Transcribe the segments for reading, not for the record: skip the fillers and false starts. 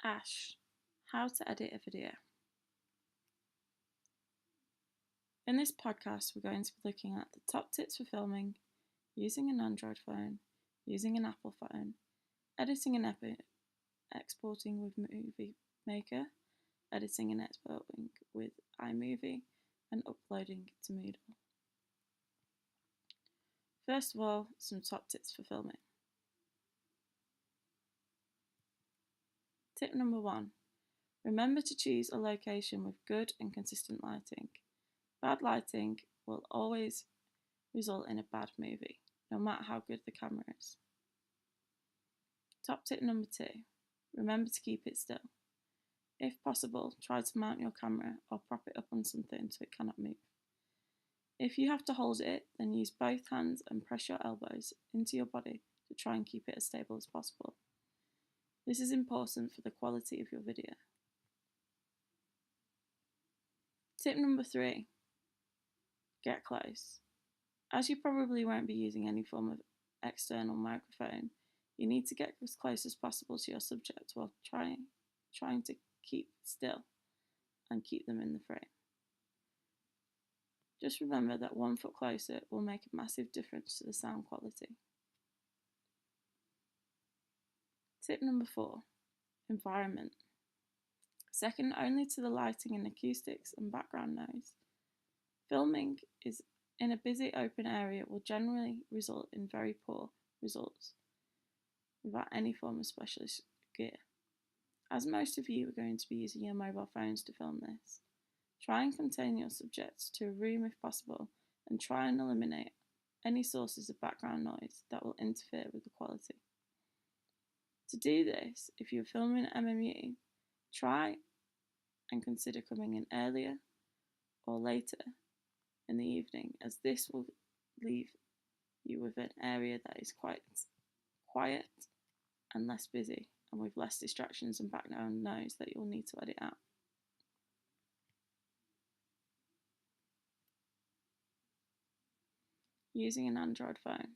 ASHE, how to edit a video. In this podcast, we're going to be looking at the top tips for filming, using an Android phone, using an Apple phone, editing and exporting with Movie Maker, editing and exporting with iMovie, and uploading to Moodle. First of all, some top tips for filming. Tip number 1. Remember to choose a location with good and consistent lighting. Bad lighting will always result in a bad movie, no matter how good the camera is. Top tip number 2. Remember to keep it still. If possible, try to mount your camera or prop it up on something so it cannot move. If you have to hold it, then use both hands and press your elbows into your body to try and keep it as stable as possible. This is important for the quality of your video. Tip number 3. Get close. As you probably won't be using any form of external microphone, you need to get as close as possible to your subject while trying to keep still and keep them in the frame. Just remember that 1 foot closer will make a massive difference to the sound quality. Tip number 4. Environment. Second only to the lighting and acoustics and background noise. Filming is in a busy open area will generally result in very poor results without any form of specialist gear. As most of you are going to be using your mobile phones to film this, try and contain your subject to a room if possible and try and eliminate any sources of background noise that will interfere with the quality. To do this, if you're filming MMU, try and consider coming in earlier or later in the evening, as this will leave you with an area that is quite quiet and less busy, and with less distractions and background noise that you'll need to edit out. Using an Android phone.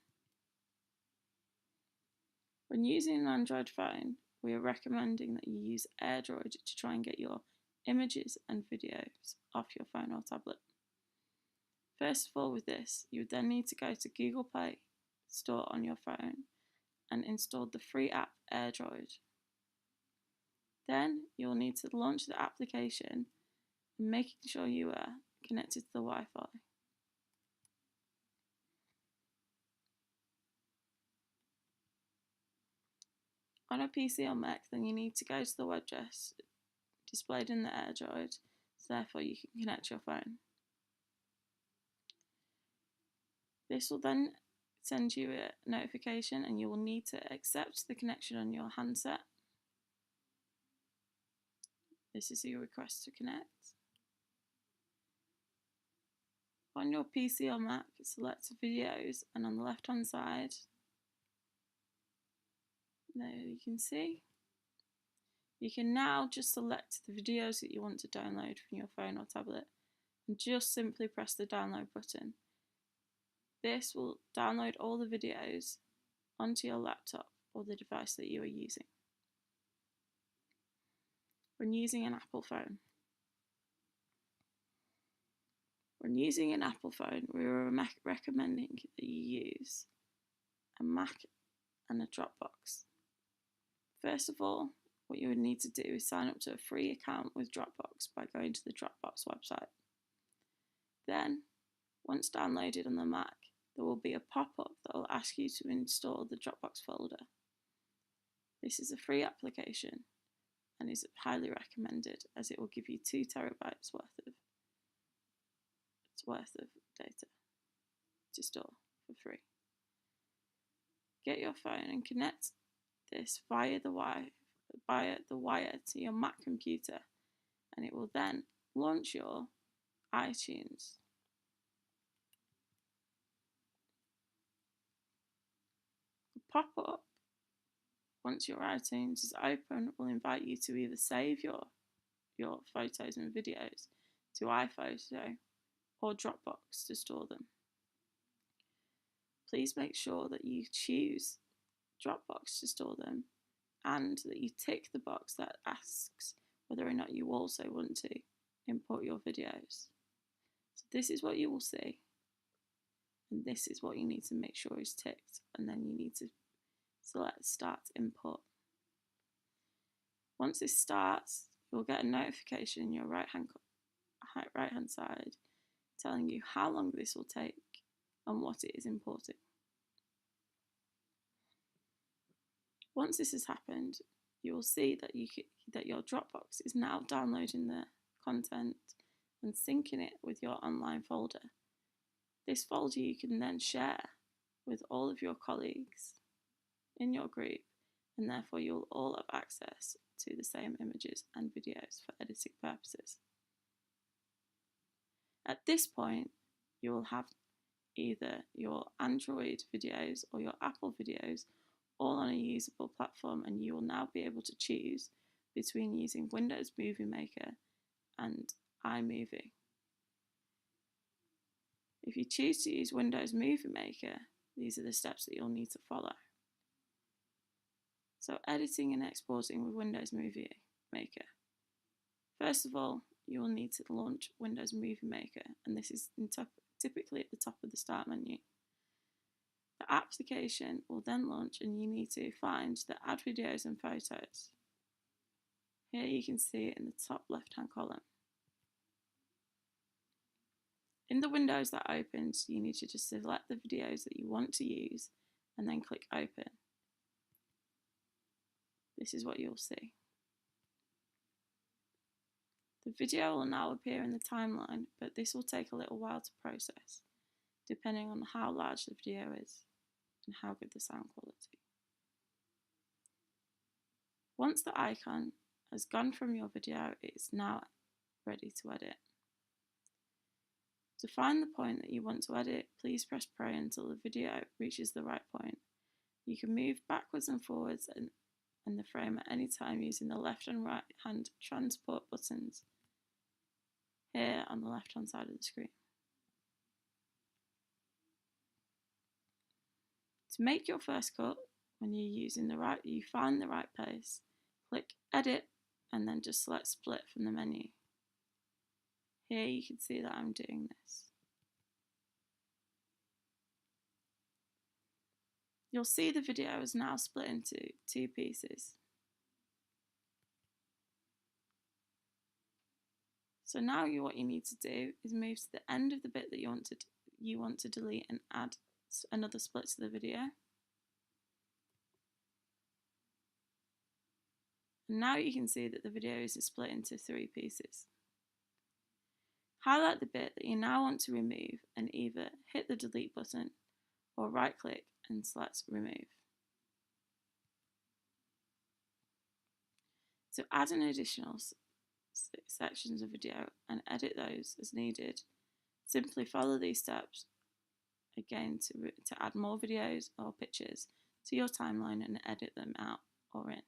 When using an Android phone, we are recommending that you use AirDroid to try and get your images and videos off your phone or tablet. First of all, with this, you would then need to go to Google Play Store on your phone and install the free app AirDroid. Then you'll need to launch the application and making sure you are connected to the Wi-Fi. On a PC or Mac, then you need to go to the web address displayed in the AirDroid, so therefore you can connect your phone. This will then send you a notification and you will need to accept the connection on your handset. This is your request to connect. On your PC or Mac, select videos, and on the left hand side, there you can see, you can now just select the videos that you want to download from your phone or tablet and just simply press the download button. This will download all the videos onto your laptop or the device that you are using. When using an Apple phone. When using an Apple phone, we are recommending that you use a Mac and a Dropbox. First of all, what you would need to do is sign up to a free account with Dropbox by going to the Dropbox website. Then, once downloaded on the Mac, there will be a pop-up that will ask you to install the Dropbox folder. This is a free application and is highly recommended as it will give you 2 terabytes worth of data to store for free. Get your phone and connect this via the wire to your Mac computer, and it will then launch your iTunes. The pop-up, once your iTunes is open, will invite you to either save your photos and videos to iPhoto or Dropbox to store them. Please make sure that you choose Dropbox to store them and that you tick the box that asks whether or not you also want to import your videos. So this is what you will see, and this is what you need to make sure is ticked, and then you need to select Start Import. Once this starts, you'll get a notification in your right hand side telling you how long this will take and what it is importing. Once this has happened, you will see that that your Dropbox is now downloading the content and syncing it with your online folder. This folder you can then share with all of your colleagues in your group, and therefore you'll all have access to the same images and videos for editing purposes. At this point, you will have either your Android videos or your Apple videos all on a usable platform, and you will now be able to choose between using Windows Movie Maker and iMovie. If you choose to use Windows Movie Maker, these are the steps that you'll need to follow. So, editing and exporting with Windows Movie Maker. First of all, you will need to launch Windows Movie Maker, and this is typically at the top of the Start menu. The application will then launch, and you need to find the Add Videos and Photos. Here you can see it in the top left-hand column. In the windows that opens, you need to just select the videos that you want to use and then click Open. This is what you'll see. The video will now appear in the timeline, but this will take a little while to process, depending on how large the video is and how good the sound quality. Once the icon has gone from your video, it is now ready to edit. To find the point that you want to edit, please press play until the video reaches the right point. You can move backwards and forwards in the frame at any time using the left and right hand transport buttons here on the left hand side of the screen. To make your first cut, when you find the right place, click Edit and then just select Split from the menu. Here you can see that I'm doing this. You'll see the video is now split into two pieces. So now what you need to do is move to the end of the bit that you want to delete and add another split to the video. And now you can see that the video is split into three pieces. Highlight the bit that you now want to remove and either hit the delete button or right click and select remove. To add an additional sections of video and edit those as needed, simply follow these steps again to add more videos or pictures to your timeline and edit them out or in.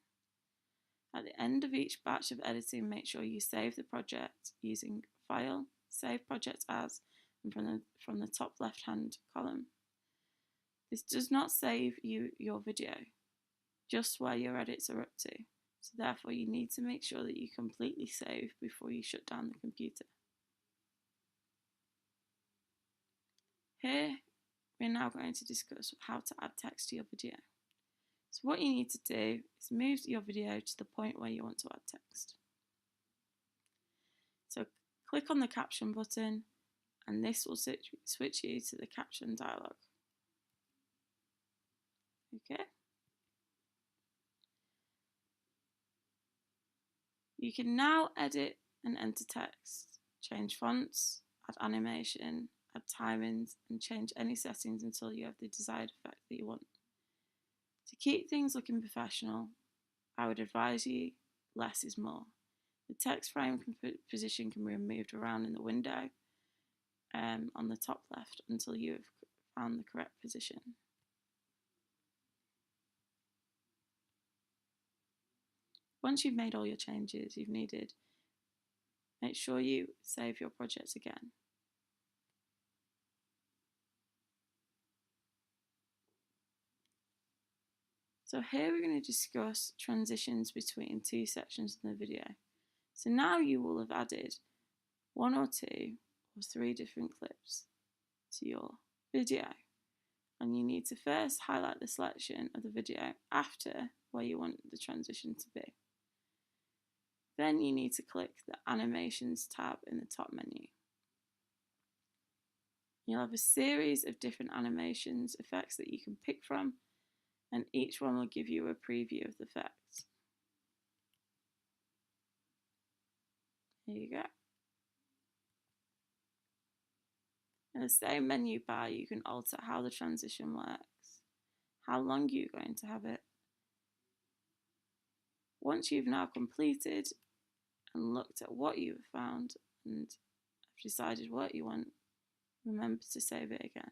At the end of each batch of editing, make sure you save the project using File, Save Project As, and from the top left hand column. This does not save your video, just where your edits are up to. So therefore you need to make sure that you completely save before you shut down the computer. Here we're now going to discuss how to add text to your video. So what you need to do is move your video to the point where you want to add text. So click on the caption button and this will switch you to the caption dialog. Okay. You can now edit and enter text, change fonts, add animation, add timings, and change any settings until you have the desired effect that you want. To keep things looking professional, I would advise you less is more. The text frame position can be moved around in the window on the top left until you have found the correct position. Once you've made all your changes you've needed, make sure you save your project again. So here we're going to discuss transitions between two sections in the video. So now you will have added 1 or 2 or 3 different clips to your video. And you need to first highlight the selection of the video after where you want the transition to be. Then you need to click the Animations tab in the top menu. You'll have a series of different animations effects that you can pick from, and each one will give you a preview of the effects. Here you go. In the same menu bar, you can alter how the transition works, how long you're going to have it. Once you've now completed and looked at what you've found and have decided what you want, remember to save it again.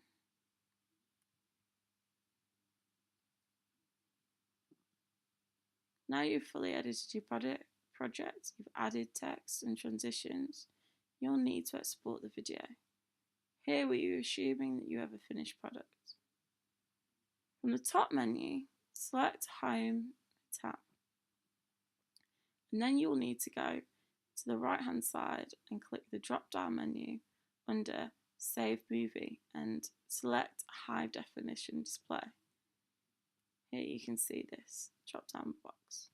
Now you've fully edited your project, you've added text and transitions, you'll need to export the video. Here we're assuming that you have a finished product. From the top menu, select Home tab. And then you'll need to go to the right hand side and click the drop down menu under Save Movie and select High Definition Display. Here you can see this drop down box.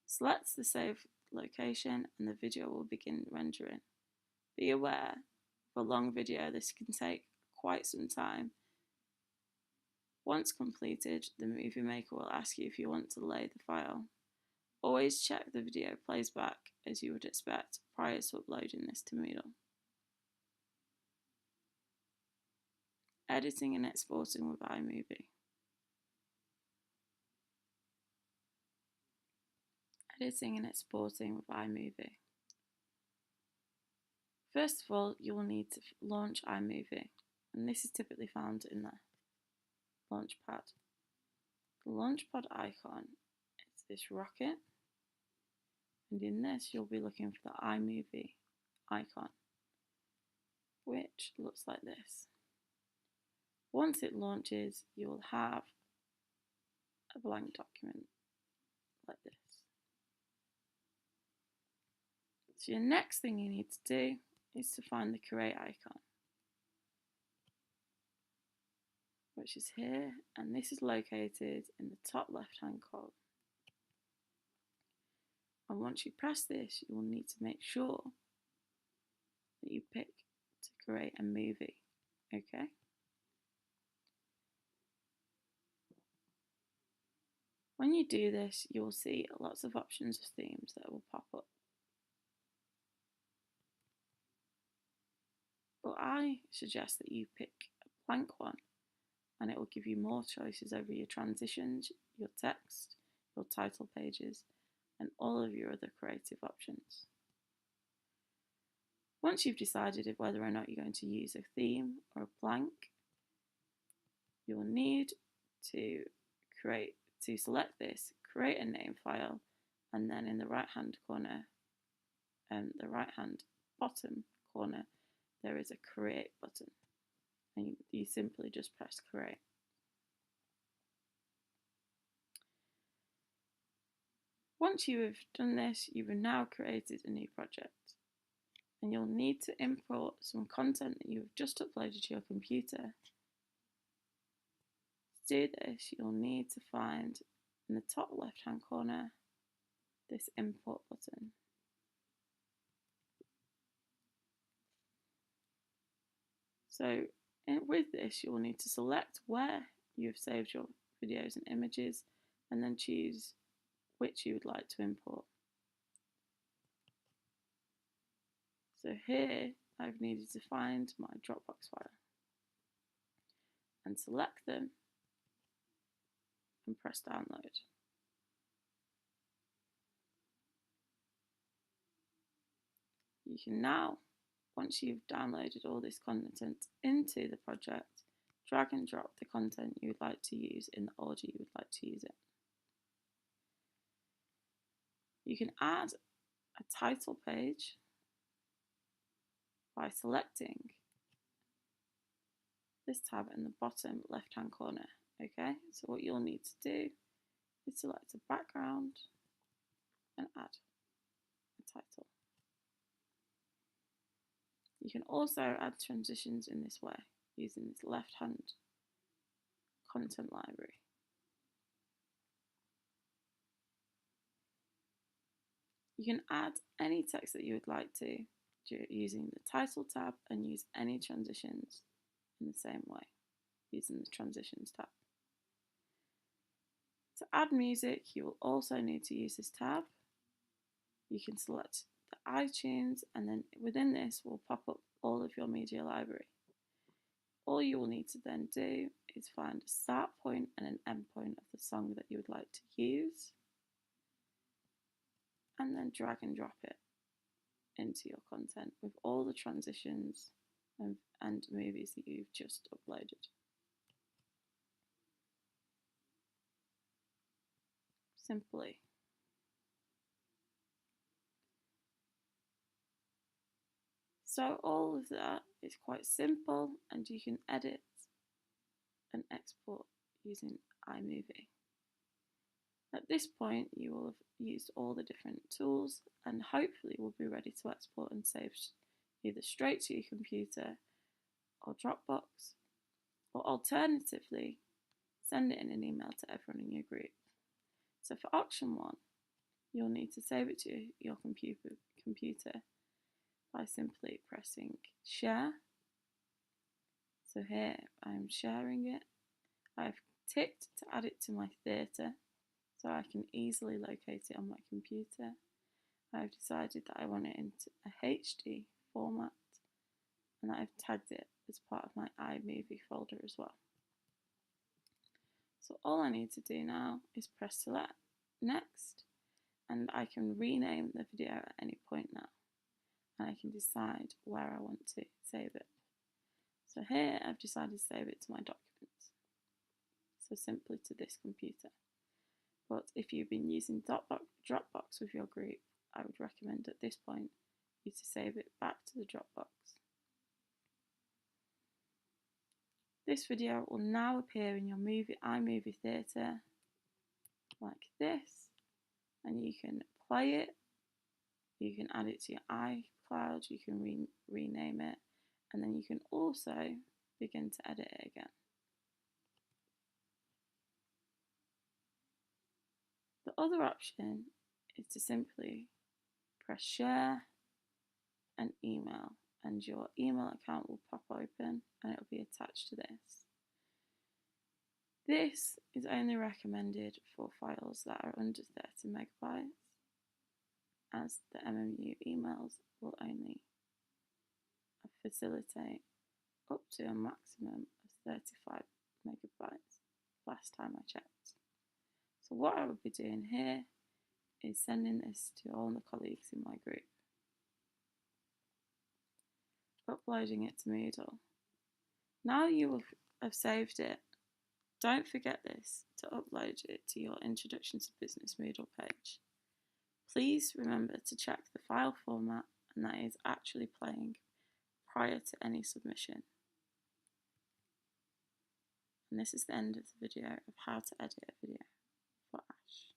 Select the save location and the video will begin rendering. Be aware, for a long video this can take quite some time. Once completed, the Movie Maker will ask you if you want to delay the file. Always check the video plays back as you would expect prior to uploading this to Moodle. Editing and exporting with iMovie. Editing and exporting with iMovie. First of all, you will need to launch iMovie, and this is typically found in the Launchpad. The Launchpad icon is this rocket, and in this you'll be looking for the iMovie icon, which looks like this. Once it launches, you will have a blank document like this. So your next thing you need to do is to find the create icon, which is here, and this is located in the top left hand column. And once you press this, you will need to make sure that you pick to create a movie, okay? When you do this, you will see lots of options of themes that will pop up. But I suggest that you pick a blank one, and it will give you more choices over your transitions, your text, your title pages, and all of your other creative options. Once you've decided whether or not you're going to use a theme or a blank, you'll need to select this, create a name file, and then in the right hand corner, the right hand bottom corner, there is a create button, and you simply just press create. Once you have done this, you have now created a new project, and you'll need to import some content that you have just uploaded to your computer. To do this, you'll need to find in the top left hand corner this import button. So with this, you'll need to select where you've saved your videos and images, and then choose which you would like to import. So here I've needed to find my Dropbox file and select them and press download. You can now, once you've downloaded all this content into the project, drag and drop the content you would like to use in the order you would like to use it. You can add a title page by selecting this tab in the bottom left hand corner Okay, so what you'll need to do is select a background and add a title. You can also add transitions in this way using this left-hand content library. You can add any text that you would like to using the title tab and use any transitions in the same way using the transitions tab. To add music, you will also need to use this tab. You can select the iTunes, and then within this will pop up all of your media library. All you will need to then do is find a start point and an end point of the song that you would like to use, and then drag and drop it into your content with all the transitions and movies that you've just uploaded. Simply. So all of that is quite simple, and you can edit and export using iMovie. At this point, you will have used all the different tools and hopefully will be ready to export and save either straight to your computer or Dropbox, or alternatively, send it in an email to everyone in your group. So for option 1, you'll need to save it to your computer by simply pressing share. So here I'm sharing it. I've ticked to add it to my theatre so I can easily locate it on my computer. I've decided that I want it into a HD format, and I've tagged it as part of my iMovie folder as well. So all I need to do now is press select next, and I can rename the video at any point now, and I can decide where I want to save it. So here I've decided to save it to my documents, so simply to this computer. But if you've been using Dropbox with your group, I would recommend at this point you to save it back to the Dropbox. This video will now appear in your iMovie theatre like this, and you can play it, you can add it to your iCloud, you can rename it, and then you can also begin to edit it again. The other option is to simply press share and email, and your email account will pop open and it will be attached to this. This is only recommended for files that are under 30 megabytes, as the MMU emails will only facilitate up to a maximum of 35 megabytes last time I checked. So what I will be doing here is sending this to all the colleagues in my group, uploading it to Moodle. Now you will have saved it, don't forget this to upload it to your Introduction to Business Moodle page. Please remember to check the file format and that is actually playing prior to any submission. And this is the end of the video of how to edit a video for ASHE.